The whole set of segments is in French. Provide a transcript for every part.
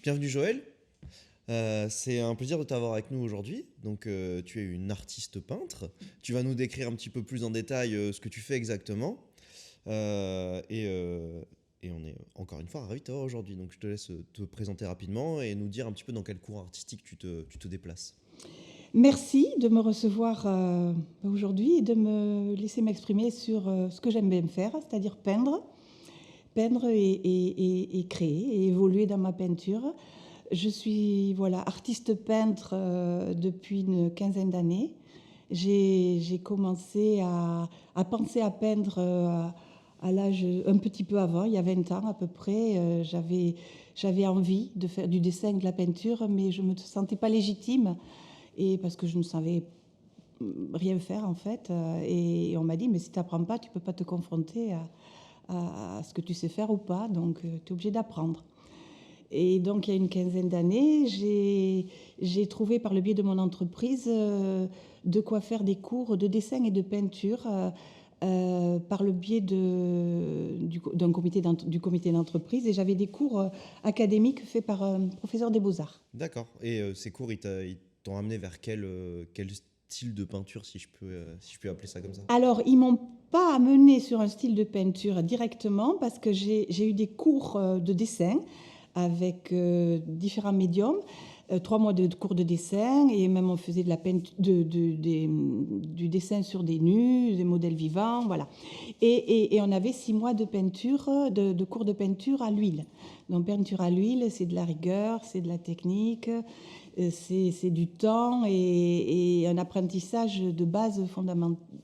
Bienvenue Joël. C'est un plaisir de t'avoir avec nous aujourd'hui. Donc, tu es une artiste peintre. Tu vas nous décrire un petit peu plus en détail ce que tu fais exactement. Et on est encore une fois ravis de t'avoir aujourd'hui. Donc, je te laisse te présenter rapidement et nous dire un petit peu dans quel cours artistique tu te déplaces. Merci de me recevoir aujourd'hui et de me laisser m'exprimer sur ce que j'aime bien faire, c'est-à-dire peindre et créer et évoluer dans ma peinture. Je suis artiste peintre depuis une quinzaine d'années. J'ai commencé à penser à peindre à l'âge un petit peu avant, il y a 20 ans à peu près. J'avais envie de faire du dessin et de la peinture, mais je ne me sentais pas légitime et parce que je ne savais rien faire en fait. Et on m'a dit, mais si tu n'apprends pas, tu ne peux pas te confronter à ce que tu sais faire ou pas, donc tu es obligé d'apprendre. Et donc, il y a une quinzaine d'années, j'ai trouvé par le biais de mon entreprise de quoi faire des cours de dessin et de peinture par le biais du comité d'entreprise. Et j'avais des cours académiques faits par un professeur des beaux-arts. D'accord. Et ces cours, ils t'ont amené vers quel style de peinture, si je peux appeler ça comme ça? Alors, ils m'ont pas amené sur un style de peinture directement parce que j'ai eu des cours de dessin avec différents médiums, 3 mois de cours de dessin, et même on faisait de la peinture, du dessin sur des nus, des modèles vivants, voilà. Et on avait 6 mois de peinture, de cours de peinture à l'huile. Donc peinture à l'huile, c'est de la rigueur, c'est de la technique, c'est du temps et un apprentissage de bases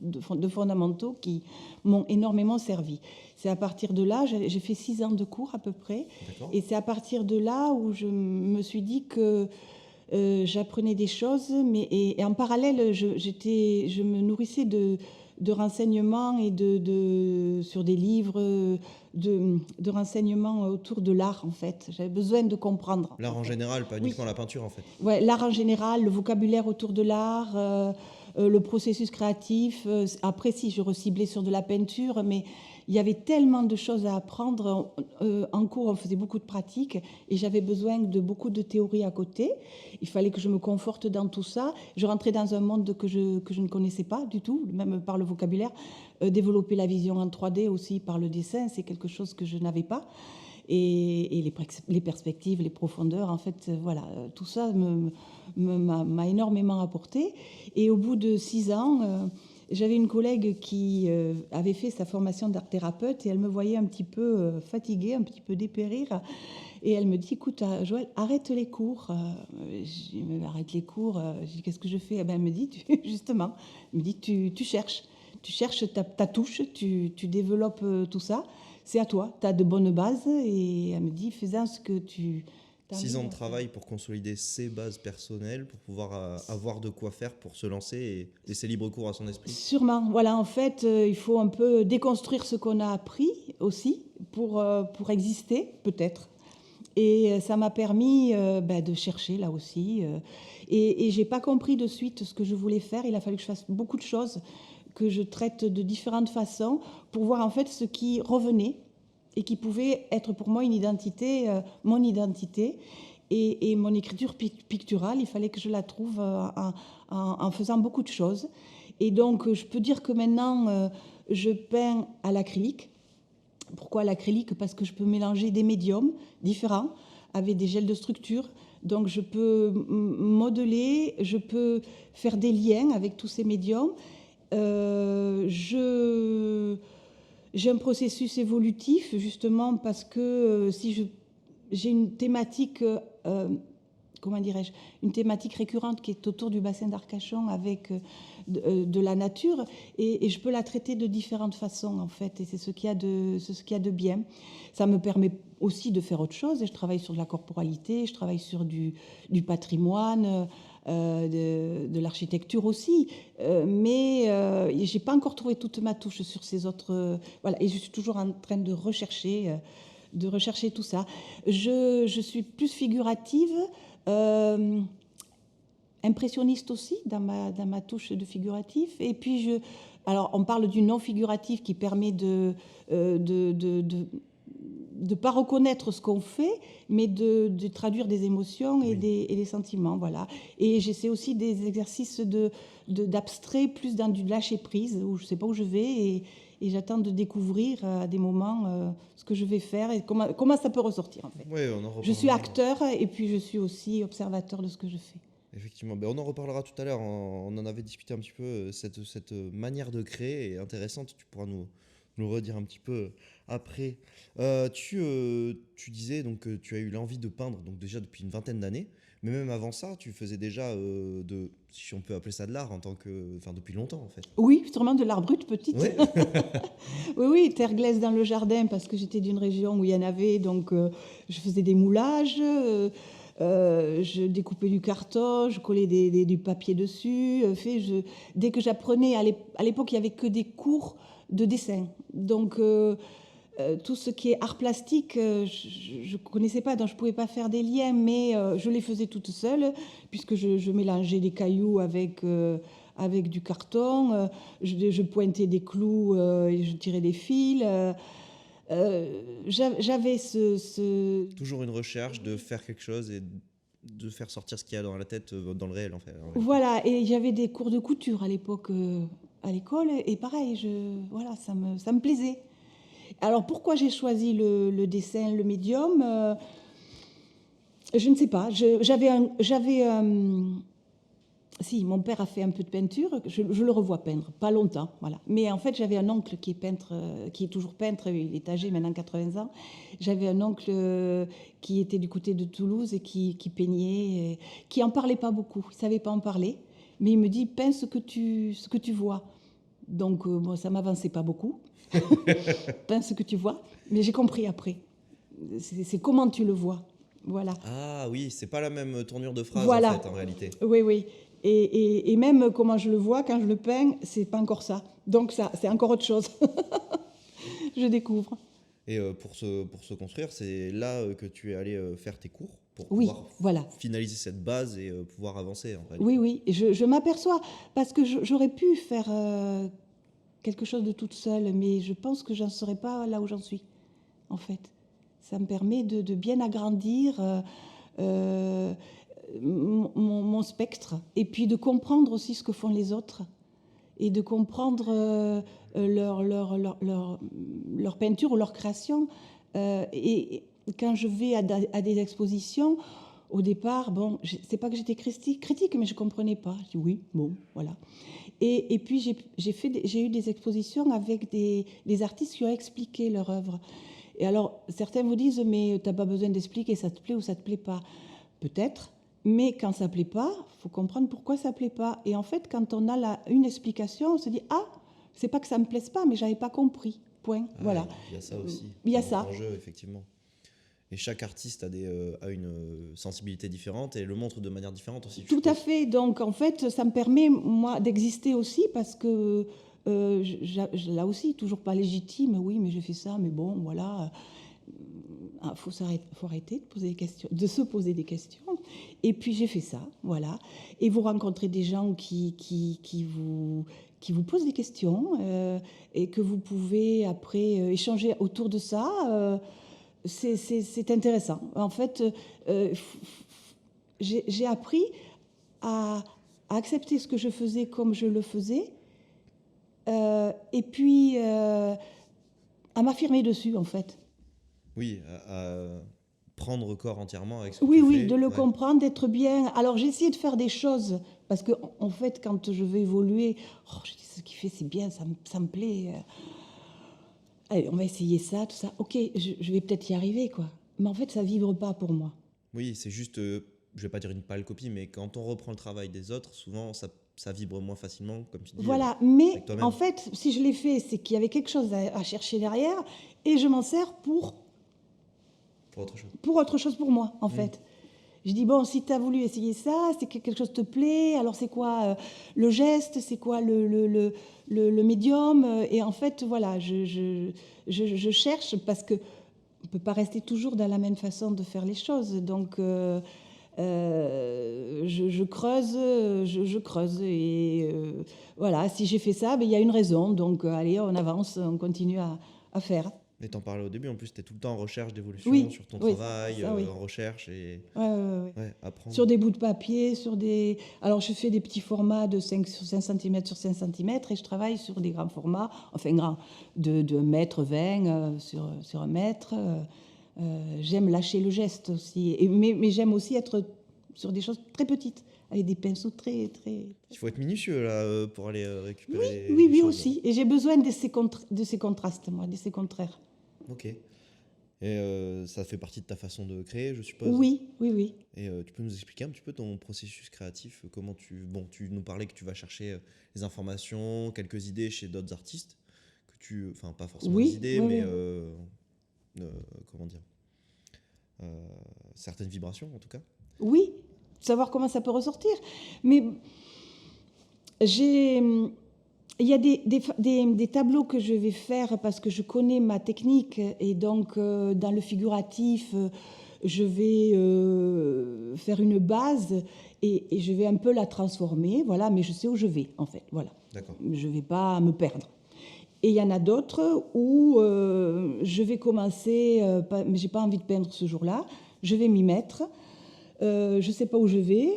de fondamentaux qui m'ont énormément servi. C'est à partir de là, j'ai fait 6 ans de cours à peu près, D'accord. et c'est à partir de là où je me suis dit que j'apprenais des choses, et en parallèle, je me nourrissais de renseignements et sur des livres, de renseignements autour de l'art, en fait. J'avais besoin de comprendre. L'art en général, pas Oui. uniquement la peinture en fait. Ouais, l'art en général, le vocabulaire autour de l'art, le processus créatif. Après, si, je reciblais sur de la peinture, mais il y avait tellement de choses à apprendre. En cours, on faisait beaucoup de pratiques et j'avais besoin de beaucoup de théorie à côté. Il fallait que je me conforte dans tout ça. Je rentrais dans un monde que je ne connaissais pas du tout, même par le vocabulaire. Développer la vision en 3D aussi par le dessin, c'est quelque chose que je n'avais pas. Et les perspectives, les profondeurs, en fait, voilà, tout ça m'a énormément apporté. Et au bout de 6 ans, j'avais une collègue qui avait fait sa formation d'art thérapeute et elle me voyait un petit peu fatiguée, un petit peu dépérir. Et elle me dit, écoute, Joël, arrête les cours. Je dis, mais arrête les cours. Je dis, qu'est-ce que je fais? Eh ben, elle me dit, justement, elle me dit, tu cherches. Tu cherches ta touche, tu développes tout ça. C'est à toi, tu as de bonnes bases. Et elle me dit, fais-en ce que tu... 6 ans de travail pour consolider ses bases personnelles, pour pouvoir avoir de quoi faire pour se lancer et laisser libre cours à son esprit. Sûrement. Voilà, en fait, il faut un peu déconstruire ce qu'on a appris aussi pour exister, peut-être. Et ça m'a permis de chercher là aussi. Et je n'ai pas compris de suite ce que je voulais faire. Il a fallu que je fasse beaucoup de choses, que je traite de différentes façons pour voir en fait ce qui revenait et qui pouvait être pour moi une identité, mon identité. Et mon écriture picturale, il fallait que je la trouve en faisant beaucoup de choses. Et donc, je peux dire que maintenant, je peins à l'acrylique. Pourquoi l'acrylique? Parce que je peux mélanger des médiums différents avec des gels de structure. Donc, je peux modeler, je peux faire des liens avec tous ces médiums. J'ai un processus évolutif, justement, parce que si j'ai une thématique, comment dirais-je, une thématique récurrente qui est autour du bassin d'Arcachon avec de la nature, et je peux la traiter de différentes façons, en fait, et c'est ce qu'il y a de bien. Ça me permet aussi de faire autre chose, et je travaille sur de la corporalité, je travaille sur du patrimoine, de l'architecture aussi, mais je n'ai pas encore trouvé toute ma touche sur ces autres... voilà, et je suis toujours en train de rechercher tout ça. Je suis plus figurative, impressionniste aussi dans ma touche de figuratif. Et puis, alors on parle du non figuratif qui permet de pas reconnaître ce qu'on fait, mais de traduire des émotions Oui. et des sentiments, voilà. Et j'essaie aussi des exercices d'abstrait, plus dans du lâcher-prise, où je sais pas où je vais, et j'attends de découvrir à des moments ce que je vais faire et comment ça peut ressortir, en fait. Oui, on en Je suis reparlera. acteur et puis je suis aussi observateur de ce que je fais. Effectivement, ben, on en reparlera tout à l'heure. On en avait discuté un petit peu. Cette manière de créer est intéressante. Tu pourras nous redire un petit peu après. Tu disais donc que tu as eu l'envie de peindre donc déjà depuis une vingtaine d'années. Mais même avant ça, tu faisais déjà si on peut appeler ça de l'art enfin depuis longtemps en fait. Oui, sûrement de l'art brut petite. Ouais. Oui, oui, terre glaise dans le jardin parce que j'étais d'une région où il y en avait, donc je faisais des moulages, je découpais du carton, je collais du papier dessus. Dès que j'apprenais, à l'époque, il n'y avait que des cours de dessin. Donc tout ce qui est art plastique, je ne connaissais pas, donc je ne pouvais pas faire des liens, mais je les faisais toute seule, puisque je mélangeais des cailloux avec du carton, je pointais des clous et je tirais des fils. J'avais Toujours une recherche de faire quelque chose et de faire sortir ce qu'il y a dans la tête dans le réel en fait. En réalité. Voilà, et j'avais des cours de couture à l'époque à l'école, et pareil, voilà, ça me plaisait. Alors pourquoi j'ai choisi le dessin, le médium je ne sais pas. Si, mon père a fait un peu de peinture, je le revois peindre, pas longtemps, voilà. Mais en fait, j'avais un oncle qui est peintre, qui est toujours peintre, il est âgé maintenant 80 ans. J'avais un oncle qui était du côté de Toulouse et qui peignait, qui en parlait pas beaucoup, il savait pas en parler, mais il me dit peins ce que tu vois. Donc bon, ça m'avançait pas beaucoup. Peins ce que tu vois, mais j'ai compris après. C'est comment tu le vois, voilà. Ah oui, c'est pas la même tournure de phrase Voilà. en fait en réalité. Oui, oui. Et même comment je le vois quand je le peins, c'est pas encore ça. Donc ça, c'est encore autre chose. Je découvre. Et pour se construire, c'est là que tu es allé faire tes cours pour Oui, pouvoir voilà. finaliser cette base et pouvoir avancer en réalité. Oui, oui. Et je m'aperçois, parce que j'aurais pu faire quelque chose de toute seule, mais je pense que j'en serais pas là où j'en suis, en fait. Ça me permet de bien agrandir euh, mon spectre, et puis de comprendre aussi ce que font les autres, et de comprendre leur peinture ou leur création. Et quand je vais à des expositions, au départ, bon, c'est pas que j'étais critique, mais je comprenais pas. Je dis oui, bon, voilà. Et puis j'ai eu des expositions avec des artistes qui ont expliqué leur œuvre. Et alors, certains vous disent, mais tu n'as pas besoin d'expliquer, ça te plaît ou ça te plaît pas. Peut-être, mais quand ça plaît pas, il faut comprendre pourquoi ça plaît pas. Et en fait, quand on a une explication, on se dit, ah, c'est pas que ça me plaise pas, mais j'avais pas compris. Point. Ah, voilà. il y a ça aussi. Il y a qui ça. rentre en jeu, effectivement. Et chaque artiste a une sensibilité différente et le montre de manière différente aussi. Tout à fait. Donc, en fait, ça me permet, moi, d'exister aussi parce que là aussi, toujours pas légitime. Oui, mais j'ai fait ça, mais bon, voilà. Faut arrêter de se poser des questions. Et puis, j'ai fait ça, voilà. Et vous rencontrez des gens qui vous posent des questions et que vous pouvez après échanger autour de ça. C'est intéressant. En fait, j'ai appris à accepter ce que je faisais comme je le faisais, et puis à m'affirmer dessus, en fait. Oui, à prendre corps entièrement avec ce que Oui, tu oui, fais. de le Ouais. comprendre, d'être bien. Alors j'ai essayé de faire des choses, parce que en fait, quand je veux évoluer, je dis ce qu'il fait, c'est bien, ça me plaît. Allez, on va essayer ça, tout ça. Ok, je vais peut-être y arriver, quoi. Mais en fait, ça vibre pas pour moi. Oui, c'est juste, je vais pas dire une pâle copie, mais quand on reprend le travail des autres, souvent ça vibre moins facilement, comme tu dis. Voilà, mais avec toi-même. en fait, si je l'ai fait, c'est qu'il y avait quelque chose à chercher derrière, et je m'en sers Pour autre chose. pour autre chose pour moi, en fait. Je dis, bon, si tu as voulu essayer ça, c'est que quelque chose te plaît, alors c'est quoi le geste, c'est quoi le médium, et en fait, voilà, je cherche, parce qu'on ne peut pas rester toujours dans la même façon de faire les choses, donc je creuse, je creuse, et voilà, si j'ai fait ça, ben, il y a une raison, donc allez, on avance, on continue à faire. Et t'en parlais au début, en plus, tu es tout le temps en recherche d'évolution Oui, sur ton oui, travail, ça oui. en recherche et Ouais, ouais, ouais, ouais. ouais, apprendre. Sur des bouts de papier, sur des... Alors, je fais des petits formats de 5 sur 5 cm sur 5 cm et je travaille sur des grands formats, enfin grands, de 1,20 m sur 1 mètre. J'aime lâcher le geste aussi. Mais j'aime aussi être sur des choses très petites, avec des pinceaux très, très, Il très faut être fins. minutieux là pour aller Oui, récupérer oui, les oui choses. aussi. Et j'ai besoin de ces contrastes, moi, de ces contraires. Ok. Et ça fait partie de ta façon de créer, je suppose. Oui, oui, oui. Et tu peux nous expliquer un petit peu ton processus créatif, comment tu... Bon, tu nous parlais que tu vas chercher les informations, quelques idées chez d'autres artistes, que tu... Enfin, pas forcément des Oui, idées, oui, mais... oui. euh, comment dire certaines vibrations, en tout cas. Oui, savoir comment ça peut ressortir. Mais j'ai... Il y a des tableaux que je vais faire parce que je connais ma technique et donc dans le figuratif, je vais faire une base et je vais un peu la transformer, voilà, mais je sais où je vais en fait, voilà. D'accord. Je ne vais pas me perdre. Et il y en a d'autres où je vais commencer, mais j'ai pas envie de peindre ce jour-là, je vais m'y mettre, je ne sais pas où je vais,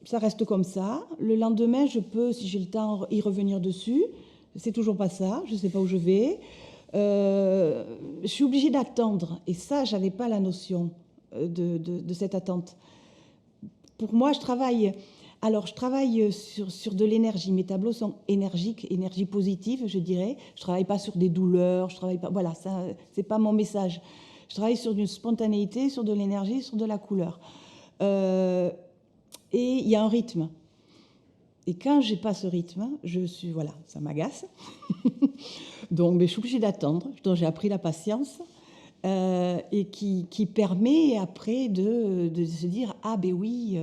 ça reste comme ça. Le lendemain, je peux, si j'ai le temps, y revenir dessus. C'est toujours pas ça, je ne sais pas où je vais. Je suis obligée d'attendre. Et ça, je n'avais pas la notion de cette attente. Pour moi, je travaille. Alors, je travaille sur de l'énergie. Mes tableaux sont énergiques, énergie positive, je dirais. Je ne travaille pas sur des douleurs, je travaille pas. Voilà, ça, c'est pas mon message. Je travaille sur une spontanéité, sur de l'énergie, sur de la couleur. Et il y a un rythme. Et quand j'ai pas ce rythme, je suis voilà, ça m'agace. Donc, mais je suis obligée d'attendre. Donc, j'ai appris la patience et qui permet après de se dire ah ben oui.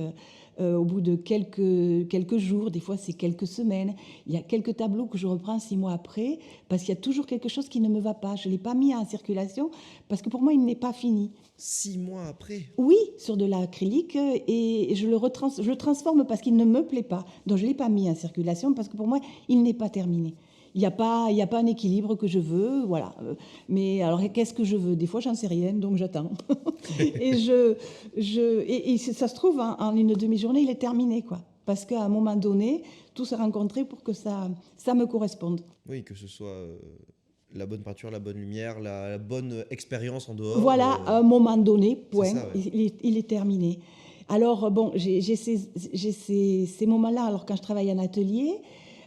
Au bout de quelques jours, des fois c'est quelques semaines, il y a quelques tableaux que je reprends 6 mois après, parce qu'il y a toujours quelque chose qui ne me va pas. Je ne l'ai pas mis en circulation, parce que pour moi, il n'est pas fini. 6 mois après. Oui, sur de l'acrylique, et je je le transforme parce qu'il ne me plaît pas. Donc je ne l'ai pas mis en circulation, parce que pour moi, il n'est pas terminé. Il y a pas un équilibre que je veux, voilà. Mais alors, qu'est-ce que je veux? Des fois, j'en sais rien, donc j'attends. Et, et ça se trouve, en une demi-journée, il est terminé, quoi. Parce qu'à un moment donné, tout s'est rencontré pour que ça me corresponde. Oui, que ce soit la bonne peinture, la bonne lumière, la bonne expérience en dehors. Voilà, à un moment donné, C'est point, ça, ouais. il est terminé. Alors, bon, j'ai ces moments-là, alors quand je travaille en atelier,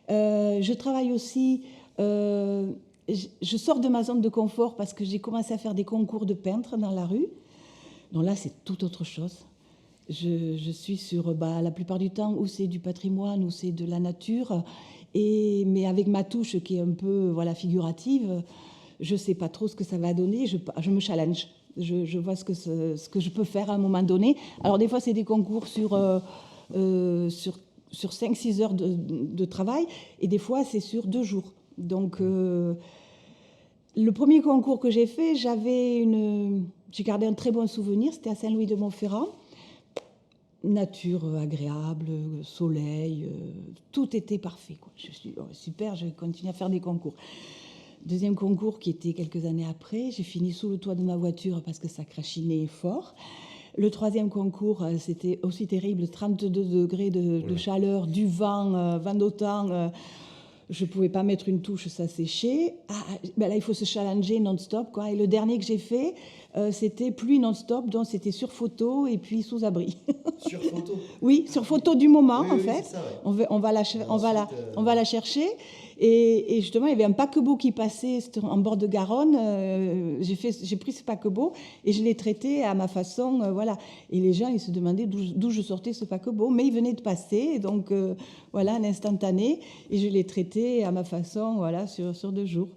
je travaille aussi, je sors de ma zone de confort parce que j'ai commencé à faire des concours de peintres dans la rue. Donc là, c'est tout autre chose. Je suis sur, la plupart du temps, où c'est du patrimoine, où c'est de la nature, mais avec ma touche qui est un peu voilà, figurative, je ne sais pas trop ce que ça va donner, je me challenge. Je vois ce que je peux faire à un moment donné. Alors des fois, c'est des concours sur 5-6 heures de travail, et des fois, c'est sur 2 jours. Donc, le premier concours que j'ai fait, j'ai gardé un très bon souvenir, c'était à Saint-Louis-de-Montferrand. Nature agréable, soleil, tout était parfait, quoi. Je suis super, je vais continuer à faire des concours. Deuxième concours qui était quelques années après, j'ai fini sous le toit de ma voiture parce que ça crachinait fort. Le troisième concours, c'était aussi terrible, 32 degrés de chaleur, du vent, vent d'automne. Je ne pouvais pas mettre une touche, ça séchait. Ben là, il faut se challenger non-stop, quoi. Et le dernier que j'ai fait, c'était pluie non-stop, donc c'était sur photo et puis sous abri. Sur photo. Oui, sur photo du moment, Oui, en oui, fait. c'est ça, ouais. On va la, Ensuite, on va la chercher. Et justement, il y avait un paquebot qui passait en bord de Garonne. J'ai pris ce paquebot et je l'ai traité à ma façon. Voilà. Et les gens, ils se demandaient d'où je sortais ce paquebot. Mais il venait de passer, donc voilà, un instantané. Et je l'ai traité à ma façon, voilà, sur 2 jours.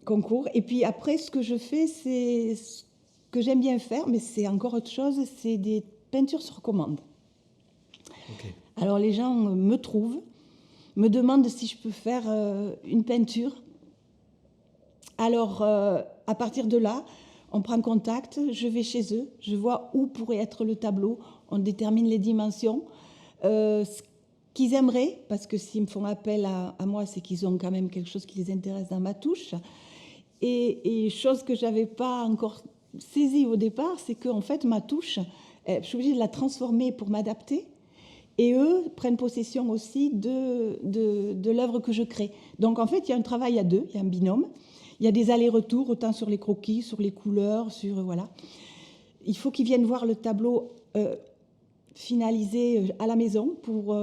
Concours. Et puis après, ce que je fais, c'est ce que j'aime bien faire, mais c'est encore autre chose, c'est des peintures sur commande. ok. Alors les gens me trouvent, me demandent si je peux faire une peinture. Alors à partir de là, on prend contact, je vais chez eux, je vois où pourrait être le tableau, on détermine les dimensions, ce qu'ils aimeraient, parce que s'ils me font appel à moi, c'est qu'ils ont quand même quelque chose qui les intéresse dans ma touche. Et chose que je n'avais pas encore saisie au départ, c'est qu'en fait, ma touche, je suis obligée de la transformer pour m'adapter. Et eux prennent possession aussi de l'œuvre que je crée. Donc en fait, il y a un travail à deux, il y a un binôme. Il y a des allers-retours, autant sur les croquis, sur les couleurs, sur... voilà. Il faut qu'ils viennent voir le tableau finalisé à la maison pour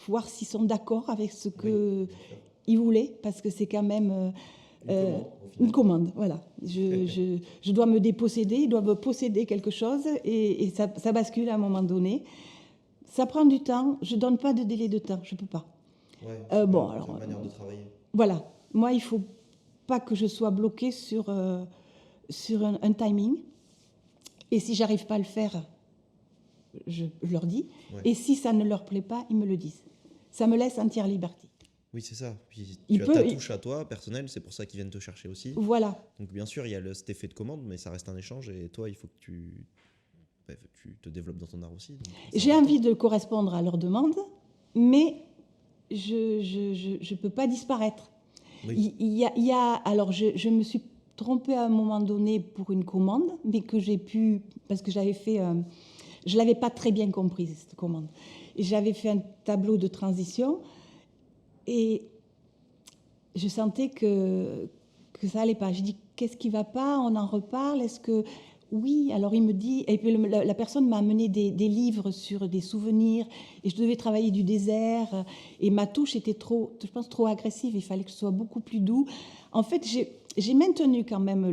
voir s'ils sont d'accord avec ce qu'ils voulaient, parce que c'est quand même une commande. Voilà. Je dois me déposséder, ils doivent posséder quelque chose, et ça bascule à un moment donné. Ça prend du temps, je ne donne pas de délai de temps, je ne peux pas. Ouais, bon, alors, une manière de travailler. Voilà, moi il ne faut pas que je sois bloquée sur un timing. Et si j'arrive pas à le faire, je leur dis. Ouais. Et si ça ne leur plaît pas, ils me le disent. Ça me laisse entière liberté. Oui, c'est ça. Puis tu as ta touche à toi, personnelle, c'est pour ça qu'ils viennent te chercher aussi. Voilà. Donc bien sûr, il y a cet effet de commande, mais ça reste un échange, et toi, il faut que tu te développes dans ton art aussi. J'ai envie de correspondre à leurs demandes, mais je peux pas disparaître. Oui. Alors, je me suis trompée à un moment donné pour une commande, mais que j'ai pu, parce que j'avais fait, je l'avais pas très bien comprise, cette commande. Et j'avais fait un tableau de transition, et je sentais que ça allait pas. J'ai dit, qu'est-ce qui va pas? On en reparle. Est-ce que... Oui, alors il me dit... Et puis la personne m'a amené des livres sur des souvenirs, et je devais travailler du désert, et ma touche était trop, je pense, trop agressive. Il fallait que ce soit beaucoup plus doux. En fait, j'ai maintenu quand même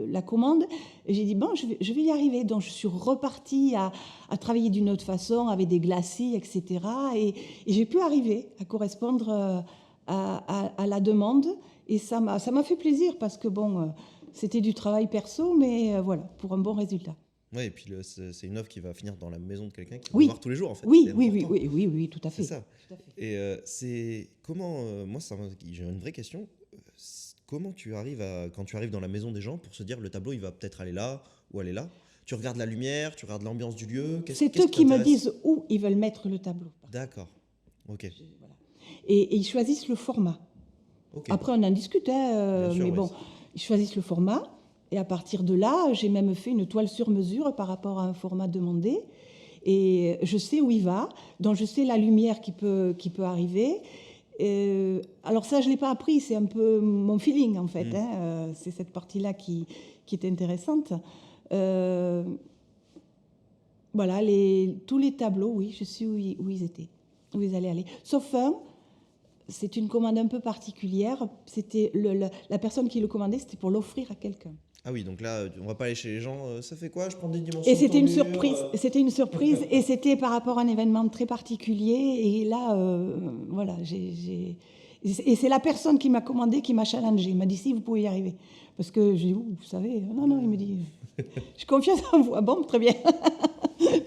la commande, et j'ai dit, bon, je vais y arriver. Donc je suis repartie à travailler d'une autre façon, avec des glacis, etc. Et j'ai pu arriver à correspondre à la demande, et ça m'a fait plaisir, parce que bon... C'était du travail perso, mais voilà, pour un bon résultat. Oui, et puis c'est une œuvre qui va finir dans la maison de quelqu'un qui va voir tous les jours, en fait. Oui, tout à fait. C'est ça. Tout à fait. Et c'est comment... moi, j'ai une vraie question. Comment tu arrives quand tu arrives dans la maison des gens pour se dire, le tableau, il va peut-être aller là ou aller là? Tu regardes la lumière, tu regardes l'ambiance du lieu. C'est eux qui me disent où ils veulent mettre le tableau. D'accord. Ok. Voilà. Et ils choisissent le format. Okay. Après, on en discute, hein, mais bon... Ils choisissent le format, et à partir de là, j'ai même fait une toile sur mesure par rapport à un format demandé, et je sais où il va, donc je sais la lumière qui peut arriver. Alors ça, je ne l'ai pas appris, c'est un peu mon feeling en fait, hein, c'est cette partie-là qui est intéressante. Voilà, tous les tableaux, oui, je sais où ils étaient, où ils allaient aller, sauf un. C'est une commande un peu particulière. C'était la personne qui le commandait, c'était pour l'offrir à quelqu'un. Ah oui, donc là, on va pas aller chez les gens. Ça fait quoi? Je prends des dimensions. Et c'était une surprise. C'était une surprise, et c'était par rapport à un événement très particulier. Et là, voilà, et c'est la personne qui m'a commandé qui m'a challengé. Il m'a dit, si vous pouvez y arriver, parce que j'ai dit, vous savez, non, il me dit, je confiance en vous. Ah bon, très bien.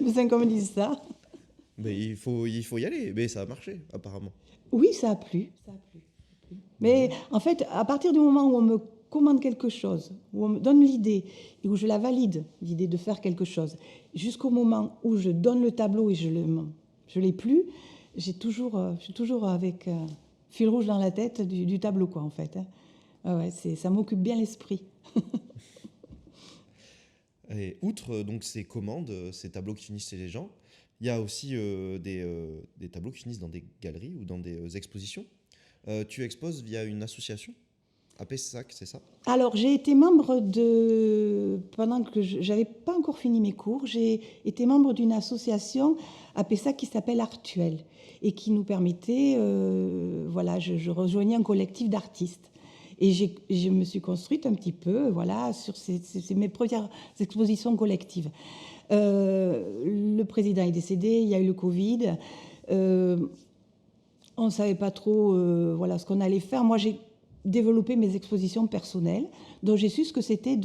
Mais c'est comme ils disent ça. Mais il faut y aller. Mais ça a marché, apparemment. Oui, ça a plu. Mais en fait, à partir du moment où on me commande quelque chose, où on me donne l'idée, et où je la valide, l'idée de faire quelque chose, jusqu'au moment où je donne le tableau et je l'ai plus, je suis toujours avec fil rouge dans la tête du tableau, quoi, en fait. Hein. Ouais, ça m'occupe bien l'esprit. Et outre donc ces commandes, ces tableaux qui finissent chez les gens, il y a aussi des tableaux qui finissent dans des galeries ou dans des expositions. Tu exposes via une association, à Pessac, c'est ça? Alors, j'ai été membre pendant que je n'avais pas encore fini mes cours, j'ai été membre d'une association à Pessac qui s'appelle Artuel, et qui nous permettait, voilà, je rejoignais un collectif d'artistes. Et je me suis construite un petit peu, voilà, sur mes premières expositions collectives. Le président est décédé, il y a eu le Covid. On ne savait pas trop voilà, ce qu'on allait faire. Moi, j'ai développé mes expositions personnelles, donc j'ai su ce que c'était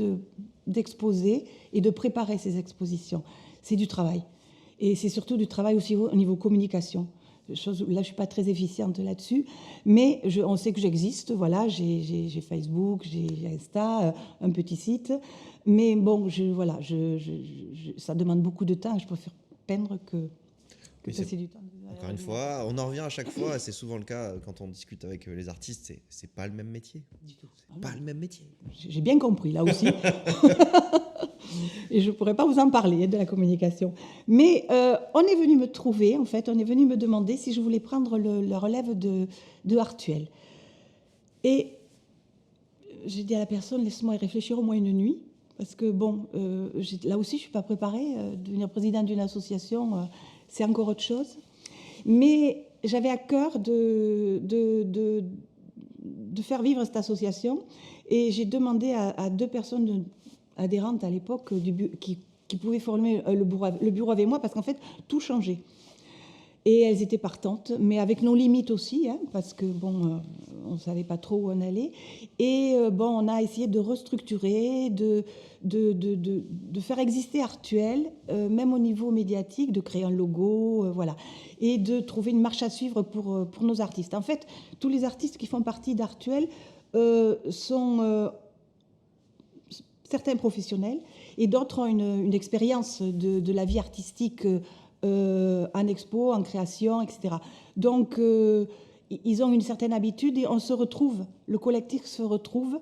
d'exposer et de préparer ces expositions. C'est du travail. Et c'est surtout du travail aussi au niveau communication. Là, je ne suis pas très efficiente là-dessus, mais on sait que j'existe. Voilà, j'ai Facebook, j'ai Insta, un petit site. Mais bon, ça demande beaucoup de temps. Je préfère peindre que passer du temps Encore une fois, on en revient à chaque fois, c'est souvent le cas quand on discute avec les artistes, c'est pas le même métier. Du tout. Pas le même métier. J'ai bien compris, là aussi. Et je ne pourrais pas vous en parler de la communication. Mais on est venu me trouver, en fait, on est venu me demander si je voulais prendre la relève de Artuel. Et j'ai dit à la personne, laisse-moi y réfléchir au moins une nuit. Parce que, bon, là aussi, je ne suis pas préparée. Devenir présidente d'une association, c'est encore autre chose. Mais j'avais à cœur de faire vivre cette association. Et j'ai demandé à 2 personnes adhérentes à l'époque qui pouvaient former le bureau avec moi, parce qu'en fait, tout changeait. Et elles étaient partantes, mais avec nos limites aussi, hein, parce que bon, on ne savait pas trop où on allait. Et bon, on a essayé de restructurer, de faire exister Artuel, même au niveau médiatique, de créer un logo, voilà, et de trouver une marche à suivre pour nos artistes. En fait, tous les artistes qui font partie d'Artuel sont certains professionnels et d'autres ont une expérience de la vie artistique en expo, en création, etc. Donc, ils ont une certaine habitude et on se retrouve, le collectif se retrouve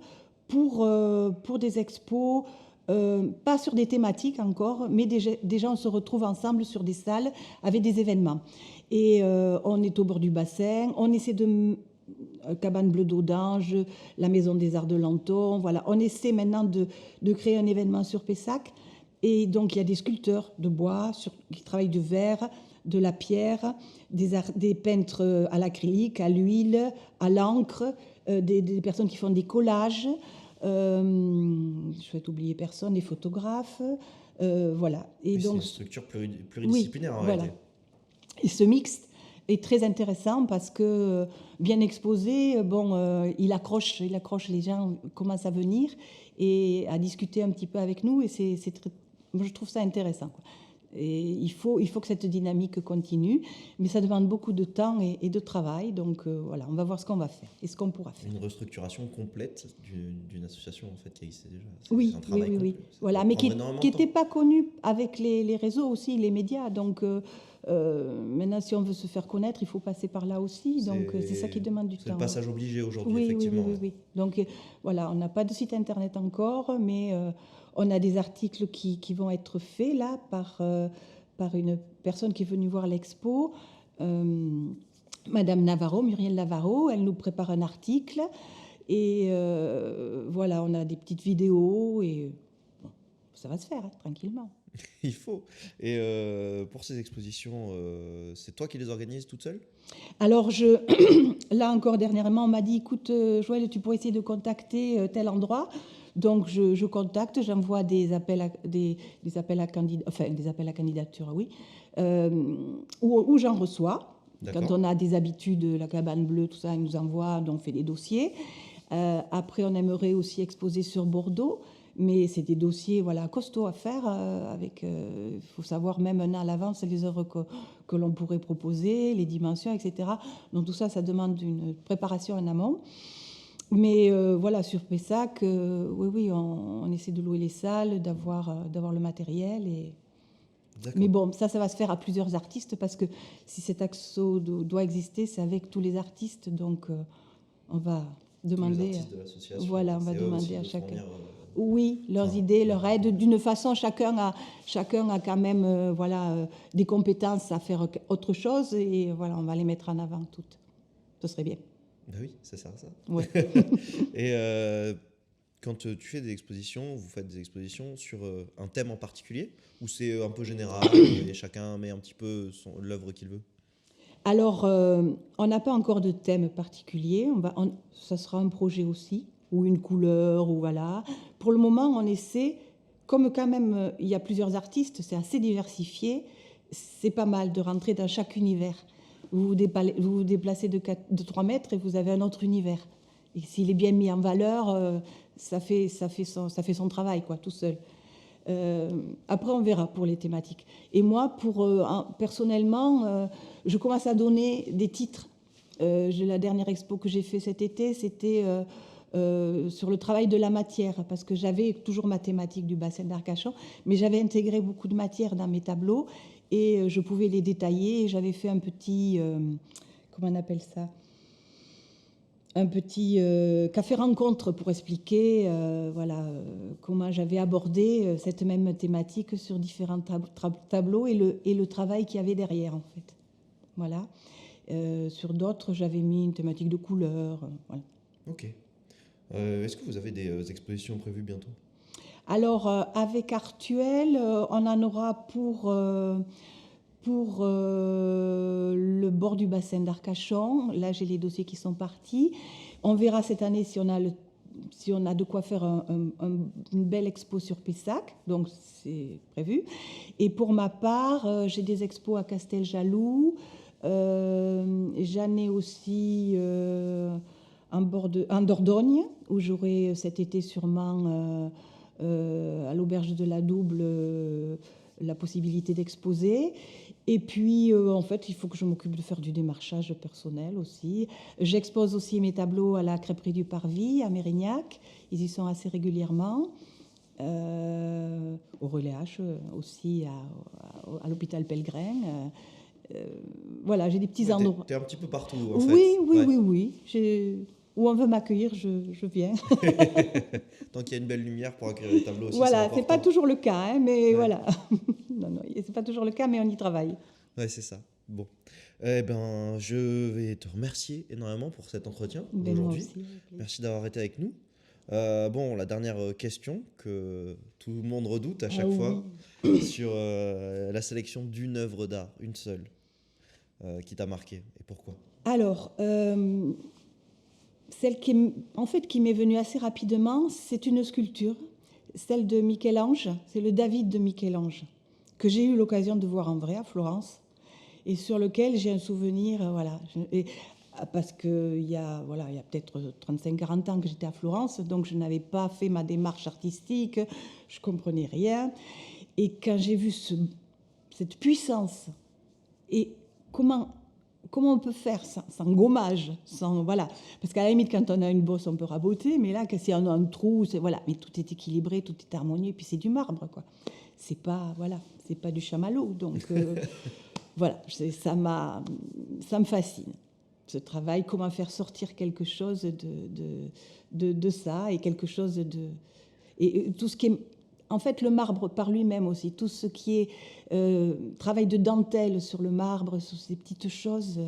pour des expos, pas sur des thématiques encore, mais déjà on se retrouve ensemble sur des salles avec des événements. Et on est au bord du bassin, on essaie de... Cabane Bleue d'Audange, la Maison des Arts de Lanton, voilà. On essaie maintenant de créer un événement sur Pessac. Et donc, il y a des sculpteurs de bois qui travaillent de verre, de la pierre, des peintres à l'acrylique, à l'huile, à l'encre, des personnes qui font des collages. Je ne souhaite oublier personne, des photographes. Voilà. Et donc, c'est une structure pluridisciplinaire, en réalité. Et ce mixte est très intéressant parce que, bien exposé, bon, il accroche les gens, commencent à venir et à discuter un petit peu avec nous. Et je trouve ça intéressant, quoi. Et il faut que cette dynamique continue, mais ça demande beaucoup de temps et de travail. Donc voilà, on va voir ce qu'on va faire et ce qu'on pourra faire. Une restructuration complète d'une association en fait qui existait déjà. Oui. Voilà, mais qui n'était pas connue avec les réseaux aussi, les médias. Donc maintenant, si on veut se faire connaître, il faut passer par là aussi. Donc c'est ça qui demande du temps. C'est le passage obligé aujourd'hui, effectivement. Oui. Donc voilà, on n'a pas de site internet encore, mais on a des articles qui vont être faits là par une personne qui est venue voir l'expo, Madame Navarro, Muriel Navarro. Elle nous prépare un article et voilà, on a des petites vidéos et bon, ça va se faire tranquillement. Il faut. Et pour ces expositions, c'est toi qui les organises toute seule ? Alors, là encore dernièrement, on m'a dit, écoute, Joël, tu pourrais essayer de contacter tel endroit. Donc, je contacte, j'envoie des appels à candidature, oui, où j'en reçois. D'accord. Quand on a des habitudes, la cabane bleue, tout ça, ils nous envoient, donc on fait des dossiers. Après, on aimerait aussi exposer sur Bordeaux. Mais c'est des dossiers costauds à faire. Il faut savoir même un an à l'avance les œuvres que l'on pourrait proposer, les dimensions, etc. Donc tout ça, ça demande une préparation en amont. Mais voilà, sur Pessac, oui, on essaie de louer les salles, d'avoir le matériel. Mais bon, ça va se faire à plusieurs artistes parce que si cet expo doit exister, c'est avec tous les artistes. Donc on va demander. Tous les artistes de l'association. Voilà, on va demander à chacun. Oui, leurs idées, leur aide. D'une façon, chacun a quand même des compétences à faire autre chose. Et voilà, on va les mettre en avant toutes. Ce serait bien. Ben oui, ça sert à ça. Ouais. Et quand tu fais des expositions, vous faites des expositions sur un thème en particulier ou c'est un peu général et chacun met un petit peu l'œuvre qu'il veut ? Alors, on n'a pas encore de thème particulier. Ça sera un projet aussi, ou une couleur, ou voilà. Pour le moment, on essaie, comme quand même il y a plusieurs artistes, c'est assez diversifié, c'est pas mal de rentrer dans chaque univers. Vous vous déplacez de 3 mètres et vous avez un autre univers. Et s'il est bien mis en valeur, ça fait son travail, quoi, tout seul. Après, on verra pour les thématiques. Et moi, personnellement, je commence à donner des titres. La dernière expo que j'ai fait cet été, c'était sur le travail de la matière, parce que j'avais toujours ma thématique du bassin d'Arcachon, mais j'avais intégré beaucoup de matière dans mes tableaux. et je pouvais les détailler. J'avais fait un petit, comment on appelle ça, un petit café rencontre pour expliquer voilà, comment j'avais abordé cette même thématique sur différents tableaux et le travail qu'il y avait derrière, en fait. Voilà. Sur d'autres, j'avais mis une thématique de couleur. Voilà. Ok. Est-ce que vous avez des expositions prévues bientôt? Alors, avec Artuel, on en aura pour le bord du bassin d'Arcachon. Là, j'ai les dossiers qui sont partis. On verra cette année si on a de quoi faire une belle expo sur Pessac, donc c'est prévu. Et pour ma part, j'ai des expos à Casteljaloux. J'en ai aussi en Dordogne, où j'aurai cet été sûrement à l'auberge de la Double la possibilité d'exposer. Et puis, en fait, il faut que je m'occupe de faire du démarchage personnel aussi. J'expose aussi mes tableaux à la crêperie du Parvis, à Mérignac. Ils y sont assez régulièrement. Au Relais H aussi, à l'hôpital Pellegrin. Voilà, j'ai des petits Ouais, endroits. t'es un petit peu partout, en Oui, fait. oui, Ouais. oui, oui. Où on veut m'accueillir, je viens. Tant qu'il y a une belle lumière pour accueillir les tableaux aussi, c'est Voilà, c'est pas important. toujours le cas, hein, mais Ouais. voilà. Non, non, c'est pas toujours le cas, mais on y travaille. Ouais, c'est ça. Bon. Eh ben, je vais te remercier énormément pour cet entretien Ben, moi d'aujourd'hui. aussi, avec plaisir. Merci d'avoir été avec nous. Bon, la dernière question que tout le monde redoute à Ah chaque fois oui. sur la sélection d'une œuvre d'art, une seule, qui t'a marqué et pourquoi? Alors, celle en fait, qui m'est venue assez rapidement, c'est une sculpture, celle de Michel-Ange. C'est le David de Michel-Ange, que j'ai eu l'occasion de voir en vrai à Florence, et sur lequel j'ai un souvenir, voilà. Parce qu'il y a, voilà, il y a peut-être 35-40 ans que j'étais à Florence, donc je n'avais pas fait ma démarche artistique, je comprenais rien. Et quand j'ai vu cette puissance et comment on peut faire sans gommage, sans voilà, parce qu'à la limite quand on a une bosse on peut raboter, mais là si on a un trou, c'est voilà, mais tout est équilibré, tout est harmonieux, et puis c'est du marbre quoi. C'est pas voilà, c'est pas du chamallow, donc voilà, ça me fascine ce travail, comment faire sortir quelque chose de ça et quelque chose de et tout ce qui est en fait, le marbre par lui-même aussi, tout ce qui est travail de dentelle sur le marbre, sur ces petites choses,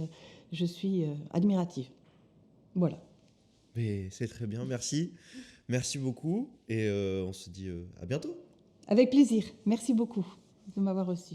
je suis admirative. Voilà. Mais c'est très bien, merci. Merci beaucoup et on se dit à bientôt. Avec plaisir. Merci beaucoup de m'avoir reçu.